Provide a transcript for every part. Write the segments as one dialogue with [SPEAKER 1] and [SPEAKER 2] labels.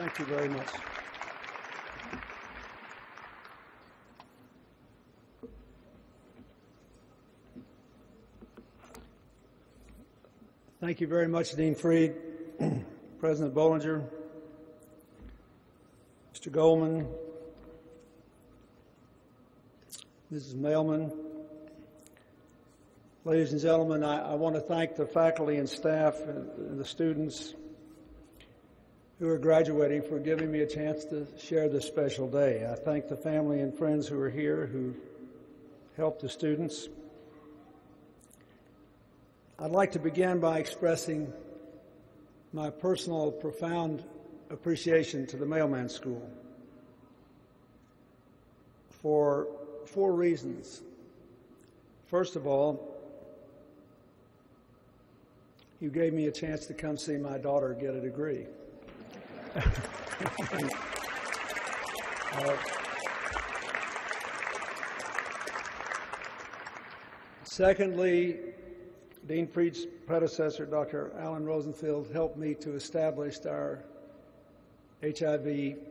[SPEAKER 1] Thank you very much. Thank you very much, Dean Freed, President Bollinger, Mr. Goldman, Mrs. Mailman. Ladies and gentlemen, I want to thank the faculty and staff and the students who are graduating for giving me a chance to share this special day. I thank the family and friends who are here who helped the students. I'd like to begin by expressing my personal profound appreciation to the Mailman School for 4 reasons. First of all, you gave me a chance to come see my daughter get a degree. Secondly, Dean Freed's predecessor, Dr. Alan Rosenfield, helped me to establish our HIV/AIDS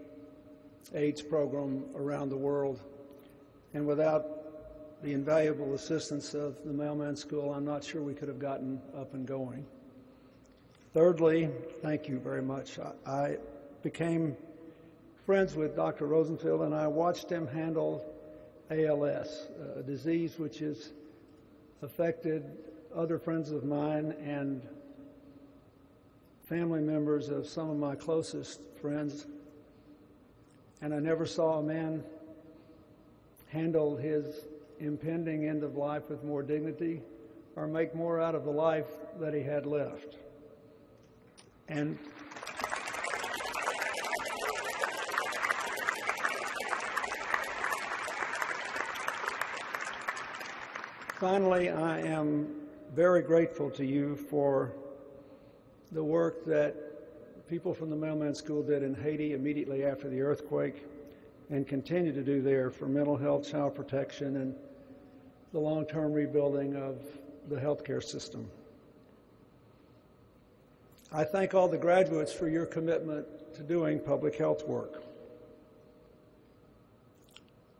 [SPEAKER 1] program around the world. And without the invaluable assistance of the Mailman School, I'm not sure we could have gotten up and going. Thirdly, thank you very much. I became friends with Dr. Rosenfield, and I watched him handle ALS, a disease which has affected other friends of mine and family members of some of my closest friends. And I never saw a man handle his impending end of life with more dignity or make more out of the life that he had left. And finally, I am very grateful to you for the work that people from the Mailman School did in Haiti immediately after the earthquake and continue to do there for mental health, child protection, and the long-term rebuilding of the healthcare system. I thank all the graduates for your commitment to doing public health work.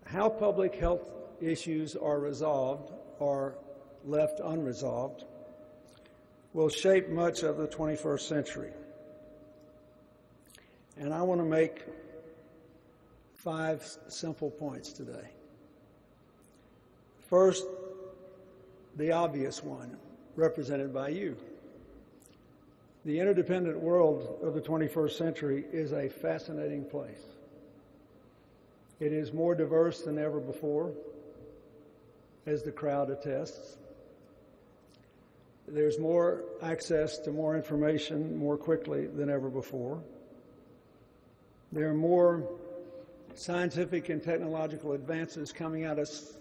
[SPEAKER 1] How public health issues are resolved or left unresolved will shape much of the 21st century. And I want to make 5 simple points today. First, the obvious one, represented by you. The interdependent world of the 21st century is a fascinating place. It is more diverse than ever before, as the crowd attests. There's more access to more information more quickly than ever before. There are more scientific and technological advances coming at us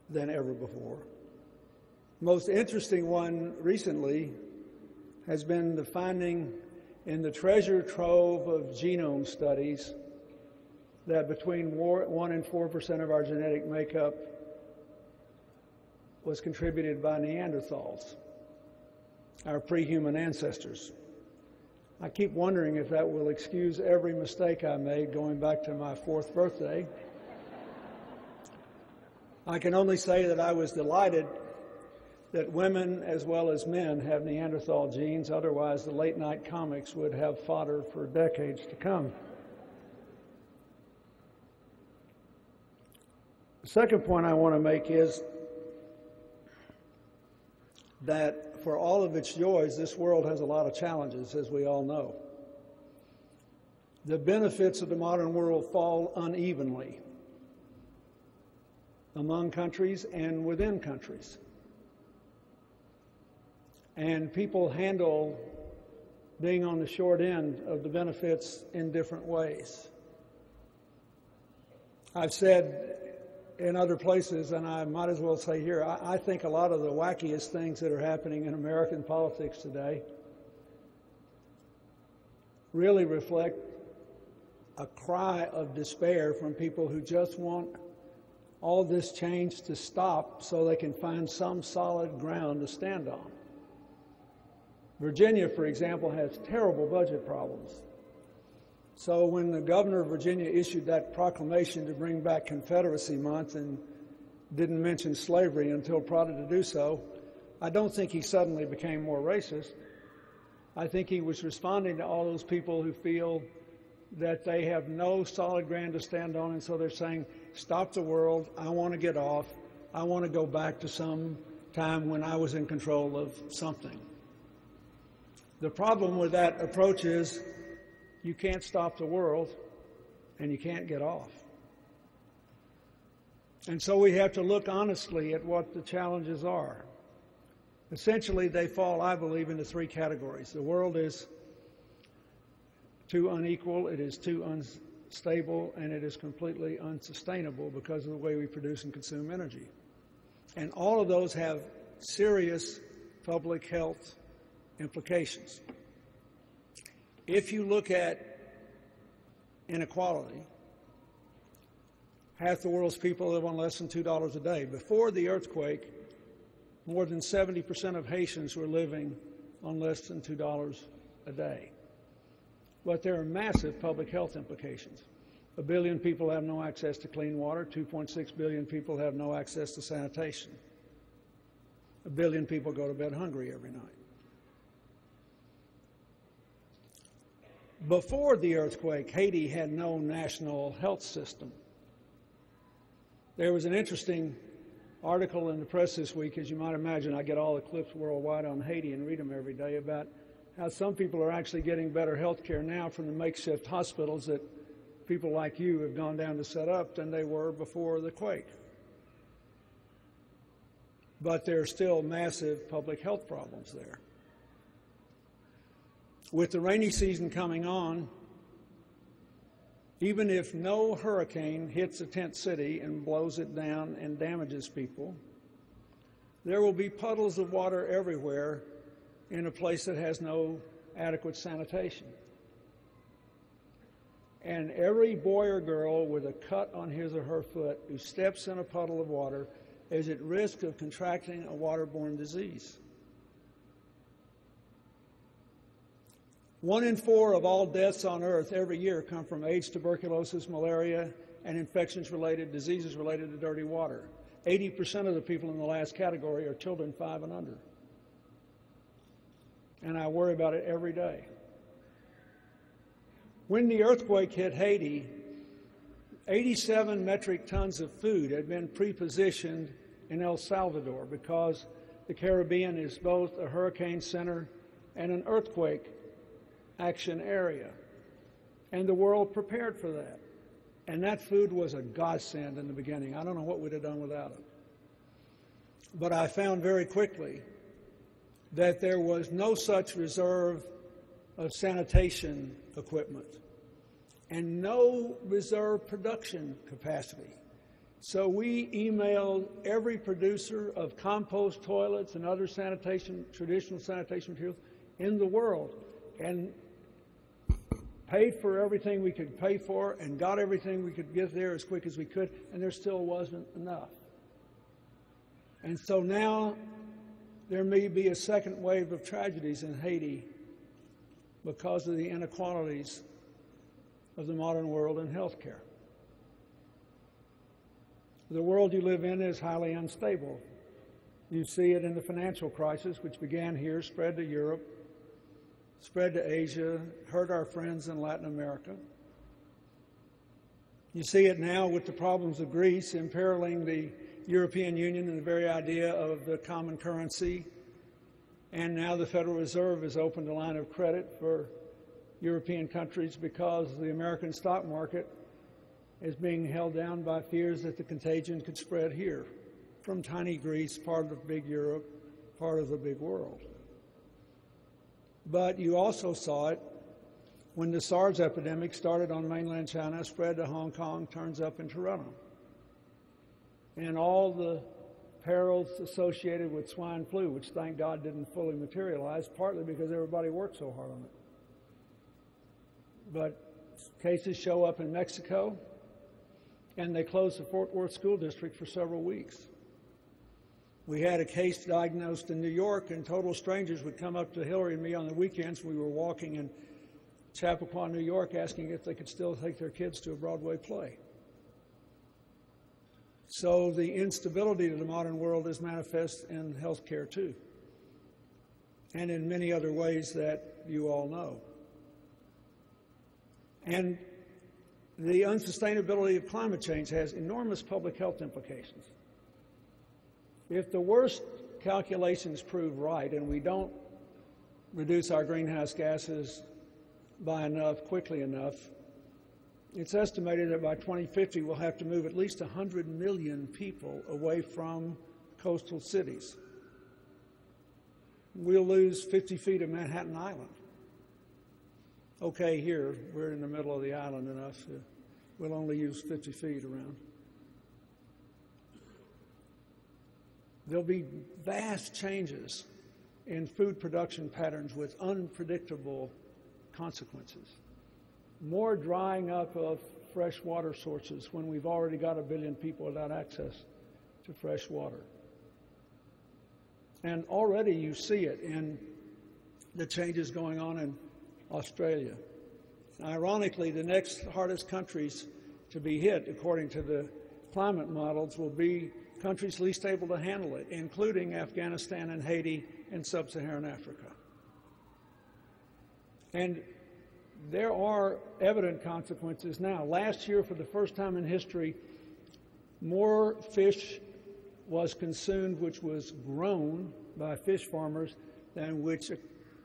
[SPEAKER 1] than ever before. Most interesting one recently has been the finding in the treasure trove of genome studies that between 1% and 4% of our genetic makeup was contributed by Neanderthals, our pre-human ancestors. I keep wondering if that will excuse every mistake I made going back to my 4th birthday. I can only say that I was delighted that women as well as men have Neanderthal genes, otherwise the late-night comics would have fodder for decades to come. The second point I want to make is that for all of its joys, this world has a lot of challenges, as we all know. The benefits of the modern world fall unevenly among countries and within countries. And people handle being on the short end of the benefits in different ways. I've said in other places, and I might as well say here, I think a lot of the wackiest things that are happening in American politics today really reflect a cry of despair from people who just want all this change to stop so they can find some solid ground to stand on. Virginia, for example, has terrible budget problems. So when the governor of Virginia issued that proclamation to bring back Confederacy Month and didn't mention slavery until prodded to do so, I don't think he suddenly became more racist. I think he was responding to all those people who feel that they have no solid ground to stand on, and so they're saying, stop the world, I want to get off, I want to go back to some time when I was in control of something. The problem with that approach is you can't stop the world and you can't get off. And so we have to look honestly at what the challenges are. Essentially, they fall, I believe, into three categories. The world is too unequal, it is too unstable, and it is completely unsustainable because of the way we produce and consume energy. And all of those have serious public health implications. If you look at inequality, half the world's people live on less than $2 a day. Before the earthquake, more than 70% of Haitians were living on less than $2 a day. But there are massive public health implications. 1 billion people have no access to clean water. 2.6 billion people have no access to sanitation. 1 billion people go to bed hungry every night. Before the earthquake, Haiti had no national health system. There was an interesting article in the press this week. As you might imagine, I get all the clips worldwide on Haiti and read them every day about how some people are actually getting better health care now from the makeshift hospitals that people like you have gone down to set up than they were before the quake. But there are still massive public health problems there. With the rainy season coming on, even if no hurricane hits a tent city and blows it down and damages people, there will be puddles of water everywhere in a place that has no adequate sanitation. And every boy or girl with a cut on his or her foot who steps in a puddle of water is at risk of contracting a waterborne disease. 1 in 4 of all deaths on Earth every year come from AIDS, tuberculosis, malaria, and infections-related diseases related to dirty water. 80% of the people in the last category are children 5 and under. And I worry about it every day. When the earthquake hit Haiti, 87 metric tons of food had been pre-positioned in El Salvador because the Caribbean is both a hurricane center and an earthquake action area. And the world prepared for that. And that food was a godsend in the beginning. I don't know what we'd have done without it. But I found very quickly that there was no such reserve of sanitation equipment and no reserve production capacity. So we emailed every producer of compost toilets and other traditional sanitation materials in the world and paid for everything we could pay for and got everything we could get there as quick as we could, and there still wasn't enough. And so now there may be a second wave of tragedies in Haiti because of the inequalities of the modern world in healthcare. The world you live in is highly unstable. You see it in the financial crisis, which began here, spread to Europe, spread to Asia, hurt our friends in Latin America. You see it now with the problems of Greece imperiling the European Union and the very idea of the common currency. And now the Federal Reserve has opened a line of credit for European countries because the American stock market is being held down by fears that the contagion could spread here from tiny Greece, part of big Europe, part of the big world. But you also saw it when the SARS epidemic started on mainland China, spread to Hong Kong, turns up in Toronto. And all the perils associated with swine flu, which thank God didn't fully materialize, partly because everybody worked so hard on it. But cases show up in Mexico, and they closed the Fort Worth School District for several weeks. We had a case diagnosed in New York, and total strangers would come up to Hillary and me on the weekends. We were walking in Chappaqua, New York, asking if they could still take their kids to a Broadway play. So the instability of the modern world is manifest in healthcare too, and in many other ways that you all know. And the unsustainability of climate change has enormous public health implications. If the worst calculations prove right and we don't reduce our greenhouse gases by enough, quickly enough, it's estimated that by 2050 we'll have to move at least 100 million people away from coastal cities. We'll lose 50 feet of Manhattan Island. Okay, here, we're in the middle of the island enough, so we'll only use 50 feet around. There'll be vast changes in food production patterns with unpredictable consequences. More drying up of fresh water sources when we've already got 1 billion people without access to fresh water. And already you see it in the changes going on in Australia. Ironically, the next hardest countries to be hit, according to the climate models, will be countries least able to handle it, including Afghanistan and Haiti and sub-Saharan Africa. And there are evident consequences now. Last year, for the first time in history, more fish was consumed which was grown by fish farmers than which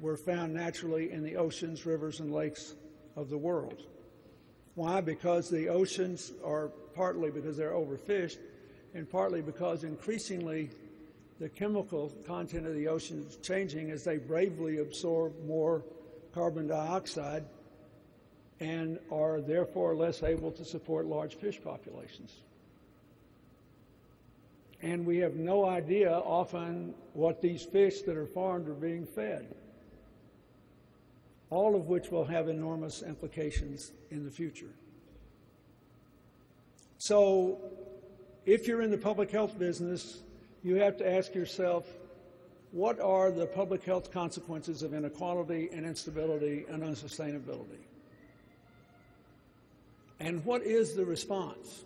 [SPEAKER 1] were found naturally in the oceans, rivers, and lakes of the world. Why? Because the oceans are partly because they're overfished, and partly because increasingly the chemical content of the ocean is changing as they bravely absorb more carbon dioxide and are therefore less able to support large fish populations. And we have no idea often what these fish that are farmed are being fed, all of which will have enormous implications in the future. So if you're in the public health business, you have to ask yourself, what are the public health consequences of inequality and instability and unsustainability? And what is the response?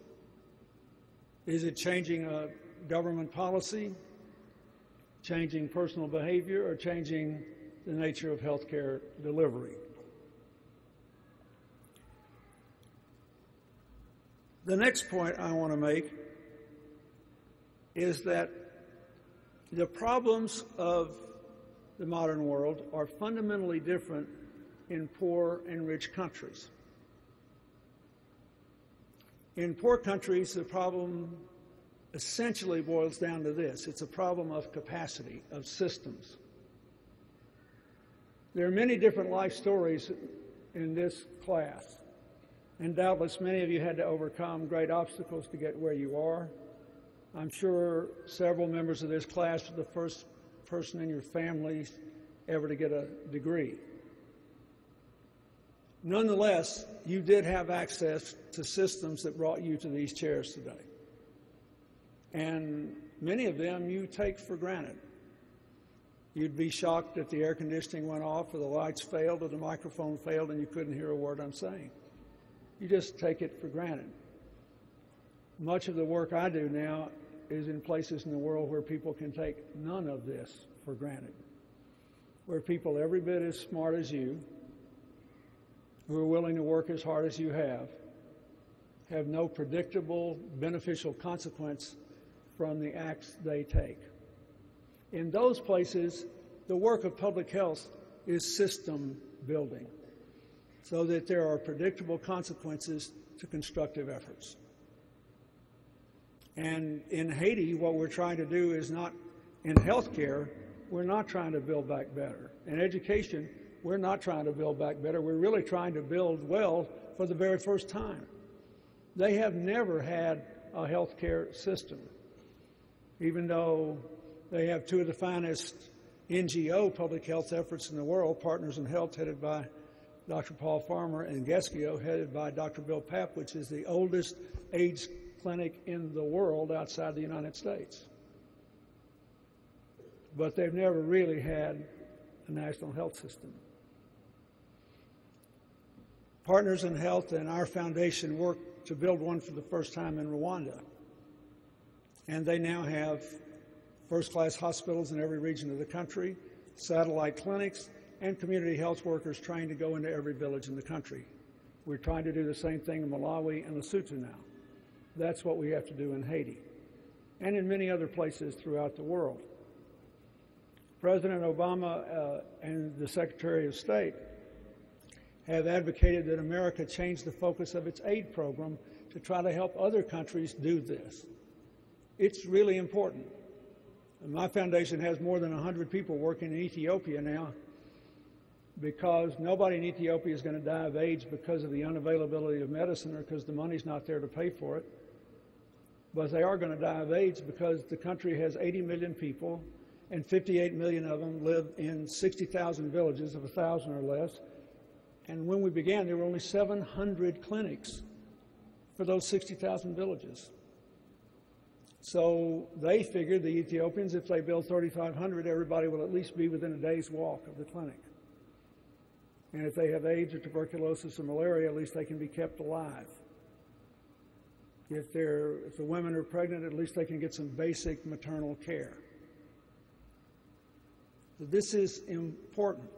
[SPEAKER 1] Is it changing a government policy, changing personal behavior, or changing the nature of healthcare delivery? The next point I want to make is that the problems of the modern world are fundamentally different in poor and rich countries. In poor countries, the problem essentially boils down to this. It's a problem of capacity, of systems. There are many different life stories in this class, and doubtless many of you had to overcome great obstacles to get where you are. I'm sure several members of this class are the first person in your family ever to get a degree. Nonetheless, you did have access to systems that brought you to these chairs today. And many of them you take for granted. You'd be shocked that the air conditioning went off or the lights failed or the microphone failed and you couldn't hear a word I'm saying. You just take it for granted. Much of the work I do now is in places in the world where people can take none of this for granted, where people every bit as smart as you, who are willing to work as hard as you have no predictable, beneficial consequence from the acts they take. In those places, the work of public health is system building, so that there are predictable consequences to constructive efforts. And in Haiti, what we're trying to do is not, in healthcare, we're not trying to build back better. In education, we're not trying to build back better. We're really trying to build well for the very first time. They have never had a healthcare system, even though they have two of the finest NGO public health efforts in the world, Partners in Health, headed by Dr. Paul Farmer, and GESCIO, headed by Dr. Bill Papp, which is the oldest AIDS clinic in the world outside the United States. but they've never really had a national health system. Partners in Health and our foundation worked to build one for the first time in Rwanda. And they now have first-class hospitals in every region of the country, satellite clinics, and community health workers trained to go into every village in the country. We're trying to do the same thing in Malawi and Lesotho now. That's what we have to do in Haiti and in many other places throughout the world. President Obama and the Secretary of State have advocated that America change the focus of its aid program to try to help other countries do this. It's really important. My foundation has more than 100 people working in Ethiopia now because nobody in Ethiopia is going to die of AIDS because of the unavailability of medicine or because the money's not there to pay for it. But they are going to die of AIDS because the country has 80 million people and 58 million of them live in 60,000 villages of 1,000 or less. And when we began, there were only 700 clinics for those 60,000 villages. So they figured, the Ethiopians, if they build 3,500, everybody will at least be within a day's walk of the clinic. And if they have AIDS or tuberculosis or malaria, at least they can be kept alive. If the women are pregnant, at least they can get some basic maternal care. So this is important.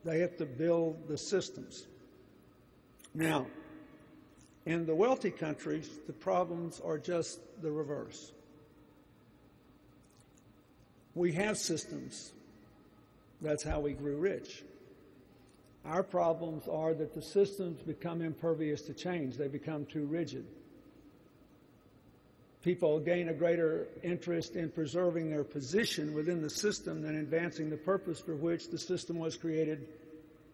[SPEAKER 1] They have to build the systems. Now, in the wealthy countries, the problems are just the reverse. We have systems. That's how we grew rich. Our problems are that the systems become impervious to change. They become too rigid. People gain a greater interest in preserving their position within the system than advancing the purpose for which the system was created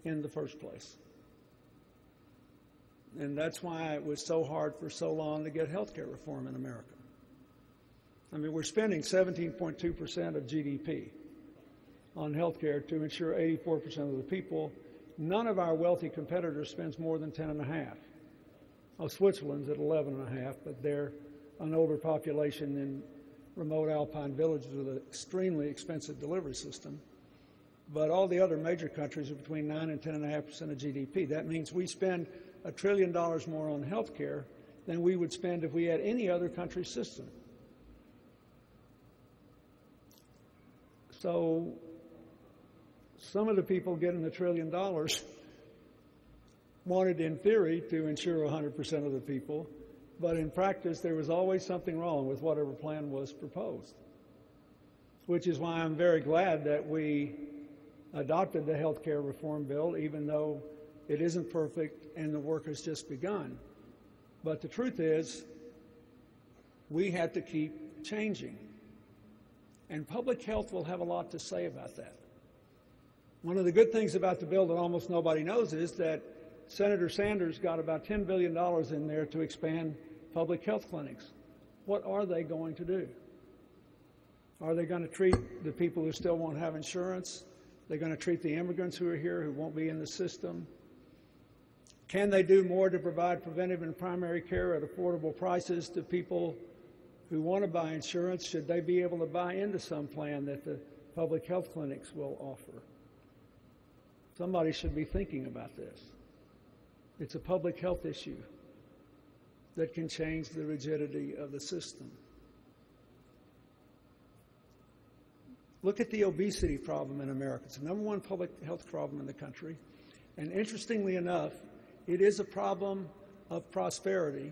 [SPEAKER 1] in the first place. And that's why it was so hard for so long to get health care reform in America. I mean, we're spending 17.2% of GDP on health care to ensure 84% of the people. None of our wealthy competitors spends more than 10.5%. Oh, Switzerland's at 11.5%, but they're an older population in remote alpine villages with an extremely expensive delivery system. But all the other major countries are between 9 and 10.5% of GDP. That means we spend $1 trillion more on health care than we would spend if we had any other country's system. So some of the people getting the $1 trillion wanted, in theory, to insure 100% of the people, but in practice, there was always something wrong with whatever plan was proposed, which is why I'm very glad that we adopted the health care reform bill, even though it isn't perfect and the work has just begun. But the truth is, we had to keep changing. And public health will have a lot to say about that. One of the good things about the bill that almost nobody knows is that Senator Sanders got about $10 billion in there to expand public health clinics. What are they going to do? Are they going to treat the people who still won't have insurance? They're going to treat the immigrants who are here who won't be in the system? Can they do more to provide preventive and primary care at affordable prices to people who want to buy insurance? Should they be able to buy into some plan that the public health clinics will offer? Somebody should be thinking about this. It's a public health issue that can change the rigidity of the system. Look at the obesity problem in America. It's the number one public health problem in the country. And interestingly enough, it is a problem of prosperity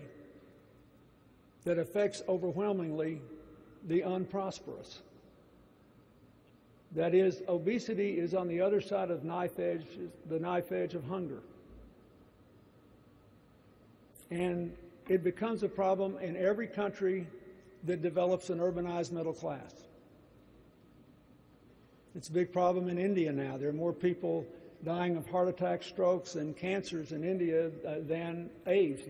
[SPEAKER 1] that affects overwhelmingly the unprosperous. That is, obesity is on the other side of the knife edge of hunger. And it becomes a problem in every country that develops an urbanized middle class. It's a big problem in India now. There are more people dying of heart attacks, strokes, and cancers in India than AIDS.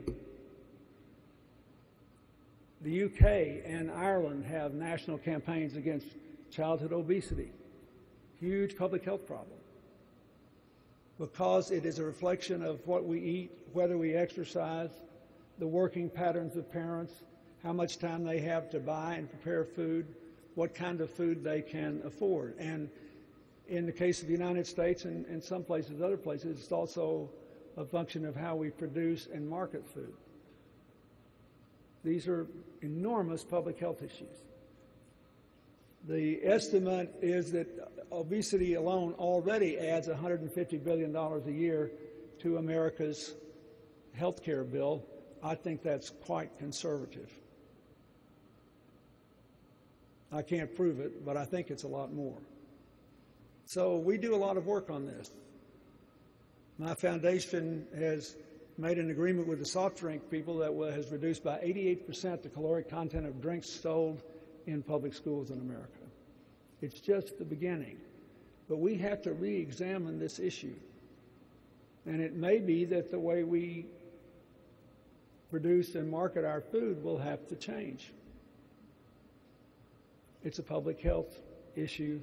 [SPEAKER 1] The UK and Ireland have national campaigns against childhood obesity. Huge public health problem. Because it is a reflection of what we eat, whether we exercise, the working patterns of parents, how much time they have to buy and prepare food, what kind of food they can afford. And in the case of the United States and in some places, other places, it's also a function of how we produce and market food. These are enormous public health issues. The estimate is that obesity alone already adds $150 billion a year to America's health care bill. I think that's quite conservative. I can't prove it, but I think it's a lot more. So we do a lot of work on this. My foundation has made an agreement with the soft drink people that has reduced by 88% the caloric content of drinks sold in public schools in America. It's just the beginning. But we have to re-examine this issue. And it may be that the way we produce and market our food will have to change. It's a public health issue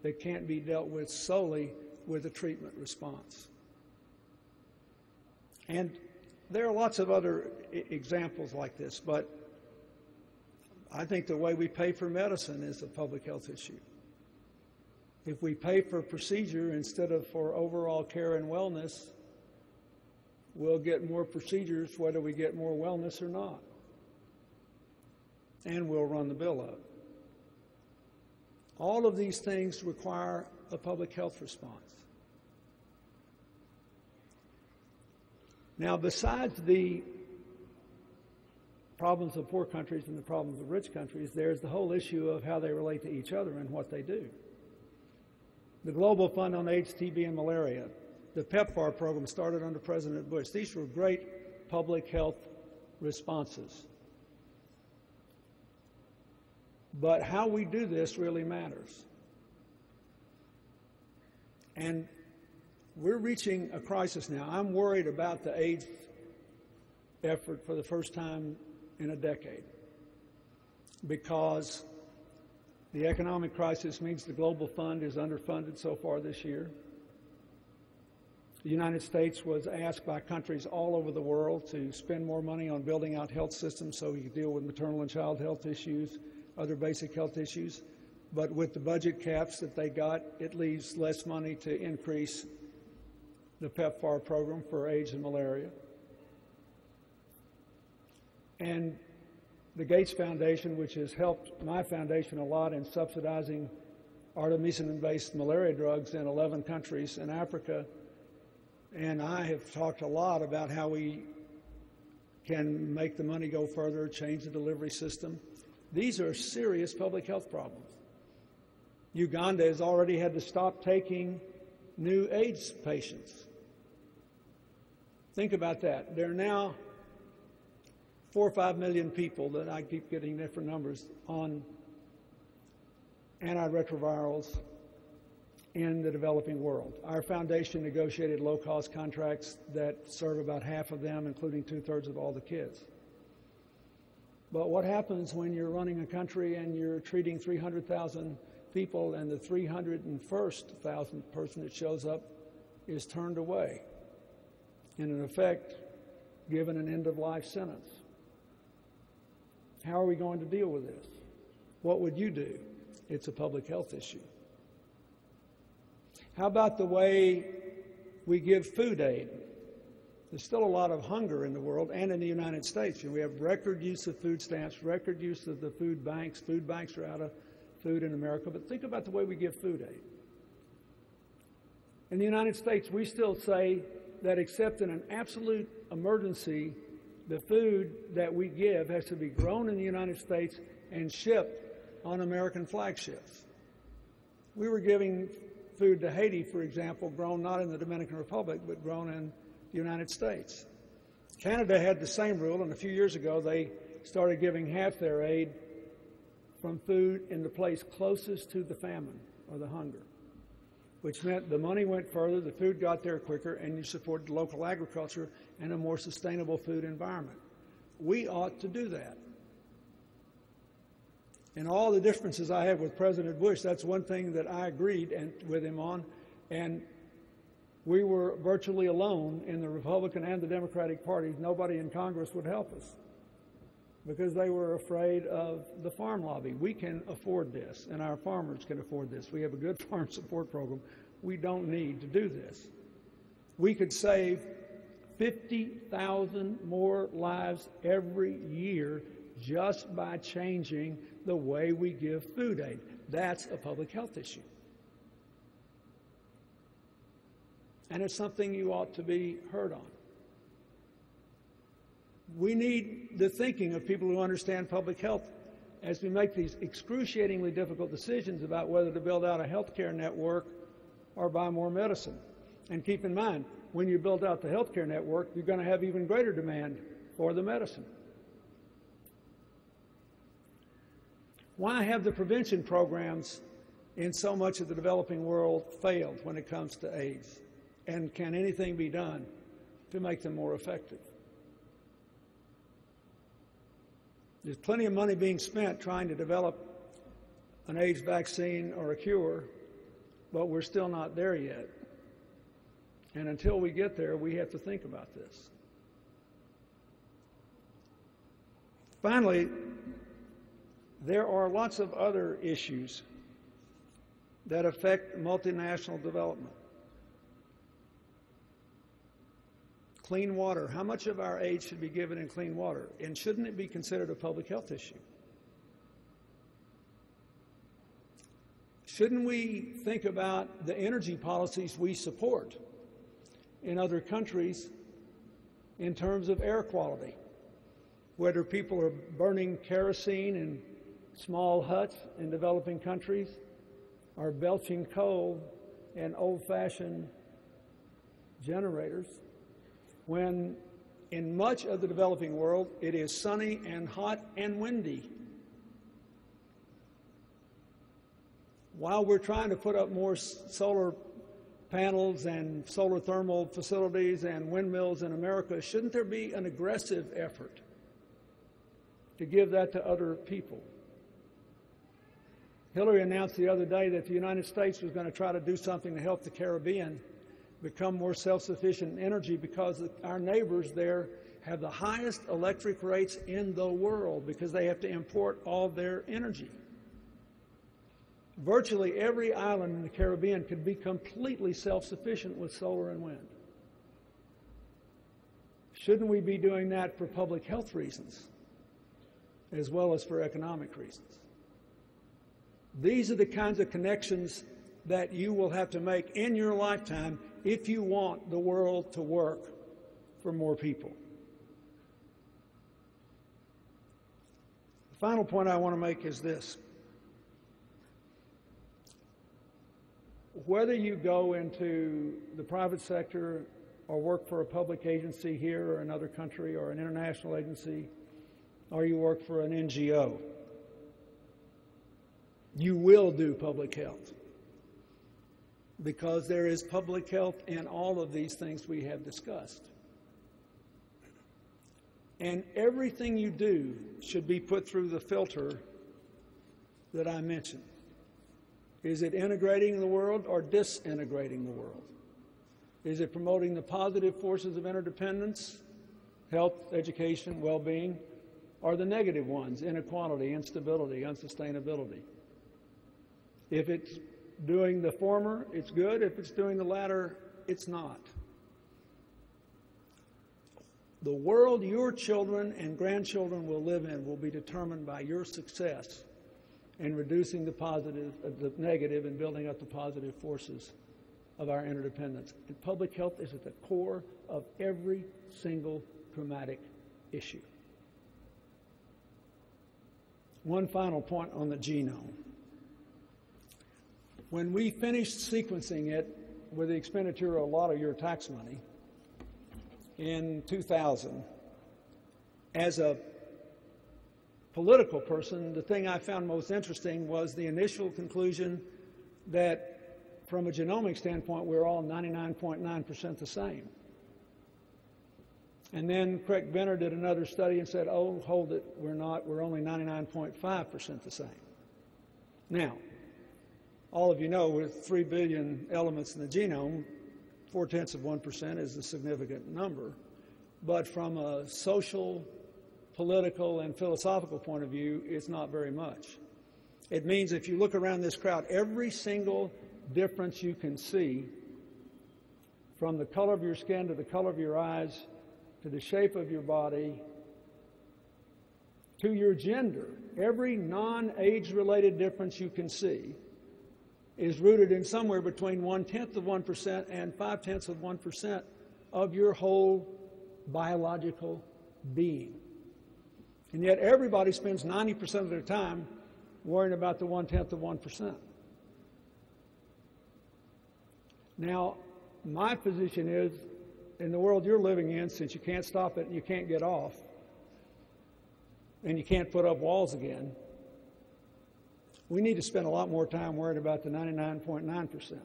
[SPEAKER 1] that can't be dealt with solely with a treatment response. And there are lots of other examples like this, but I think the way we pay for medicine is a public health issue. If we pay for procedure instead of for overall care and wellness, we'll get more procedures whether we get more wellness or not. And we'll run the bill up. All of these things require a public health response. Now, besides the problems of poor countries and the problems of rich countries, there's the whole issue of how they relate to each other and what they do. The Global Fund on AIDS, TB, and Malaria, the PEPFAR program started under President Bush. These were great public health responses. But how we do this really matters. And we're reaching a crisis now. I'm worried about the AIDS effort for the first time in a decade because the economic crisis means the Global Fund is underfunded so far this year. The United States was asked by countries all over the world to spend more money on building out health systems so we could deal with maternal and child health issues, other basic health issues. But with the budget caps that they got, it leaves less money to increase the PEPFAR program for AIDS and malaria. And the Gates Foundation, which has helped my foundation a lot in subsidizing artemisinin-based malaria drugs in 11 countries in Africa, and I have talked a lot about how we can make the money go further, change the delivery system. These are serious public health problems. Uganda has already had to stop taking new AIDS patients. Think about that. There are now 4 or 5 million people, that I keep getting different numbers, on antiretrovirals in the developing world. Our foundation negotiated low-cost contracts that serve about half of them, including 2/3 of all the kids. But what happens when you're running a country and you're treating 300,000 people and the 301,000th person that shows up is turned away and, in effect, given an end-of-life sentence? How are we going to deal with this? What would you do? It's a public health issue. How about the way we give food aid? There's still a lot of hunger in the world and in the United States. We have record use of food stamps, record use of the food banks. Food banks are out of food in America. But think about the way we give food aid. In the United States, we still say that except in an absolute emergency, the food that we give has to be grown in the United States and shipped on American flagships. We were giving food to Haiti, for example, grown not in the Dominican Republic, but grown in the United States. Canada had the same rule, and a few years ago they started giving half their aid from food in the place closest to the famine or the hunger, which meant the money went further, the food got there quicker, and you supported local agriculture and a more sustainable food environment. We ought to do that. And all the differences I have with President Bush, that's one thing that I agreed with him on, and we were virtually alone in the Republican and the Democratic parties. Nobody in Congress would help us. because they were afraid of the farm lobby. We can afford this, and our farmers can afford this. We have a good farm support program. We don't need to do this. We could save 50,000 more lives every year just by changing the way we give food aid. That's a public health issue. And it's something you ought to be heard on. We need the thinking of people who understand public health as we make these excruciatingly difficult decisions about whether to build out a healthcare network or buy more medicine. And keep in mind, when you build out the healthcare network, you're going to have even greater demand for the medicine. Why have the prevention programs in so much of the developing world failed when it comes to AIDS? And can anything be done to make them more effective? There's plenty of money being spent trying to develop an AIDS vaccine or a cure, but we're still not there yet. And until we get there, we have to think about this. Finally, there are lots of other issues that affect multinational development. Clean water. How much of our aid should be given in clean water? And shouldn't it be considered a public health issue? Shouldn't we think about the energy policies we support in other countries in terms of air quality? Whether people are burning kerosene in small huts in developing countries or belching coal in old-fashioned generators, when in much of the developing world it is sunny and hot and windy. While we're trying to put up more solar panels and solar thermal facilities and windmills in America, shouldn't there be an aggressive effort to give that to other people? Hillary announced the other day that the United States was going to try to do something to help the Caribbean become more self-sufficient in energy because our neighbors there have the highest electric rates in the world because they have to import all their energy. Virtually every island in the Caribbean could be completely self-sufficient with solar and wind. Shouldn't we be doing that for public health reasons as well as for economic reasons? These are the kinds of connections that you will have to make in your lifetime if you want the world to work for more people. The final point I want to make is this. Whether you go into the private sector or work for a public agency here or another country or an international agency, or you work for an NGO, you will do public health, because there is public health in all of these things we have discussed. And everything you do should be put through the filter that I mentioned. Is it integrating the world or disintegrating the world? Is it promoting the positive forces of interdependence, health, education, well-being, or the negative ones, inequality, instability, unsustainability? If it's doing the former, it's good. If it's doing the latter, it's not. The world your children and grandchildren will live in will be determined by your success in reducing the negative and building up the positive forces of our interdependence. And public health is at the core of every single dramatic issue. One final point on the genome. When we finished sequencing it with the expenditure of a lot of your tax money in 2000, as a political person, the thing I found most interesting was the initial conclusion that from a genomic standpoint, we're all 99.9% the same. And then Craig Benner did another study and said, oh, hold it, we're not, we're only 99.5% the same. Now, all of you know, with 3 billion elements in the genome, 0.4% is a significant number. But from a social political and philosophical point of view, it's not very much. It means if you look around this crowd, every single difference you can see, from the color of your skin to the color of your eyes to the shape of your body to your gender, every non-age-related difference you can see is rooted in somewhere between 0.1% and 0.5% of your whole biological being. And yet everybody spends 90% of their time worrying about the 0.1%. Now, my position is, in the world you're living in, since you can't stop it and you can't get off, and you can't put up walls again, we need to spend a lot more time worried about the 99.9%.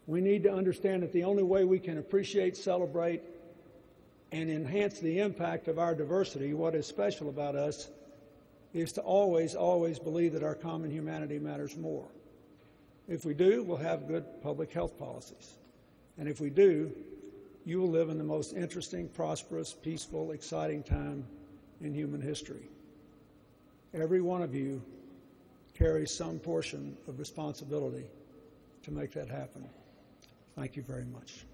[SPEAKER 1] We need to understand that the only way we can appreciate, celebrate, and enhance the impact of our diversity, what is special about us, is to always, always believe that our common humanity matters more. If we do, we'll have good public health policies. And if we do, you will live in the most interesting, prosperous, peaceful, exciting time in human history. Every one of you carries some portion of responsibility to make that happen. Thank you very much.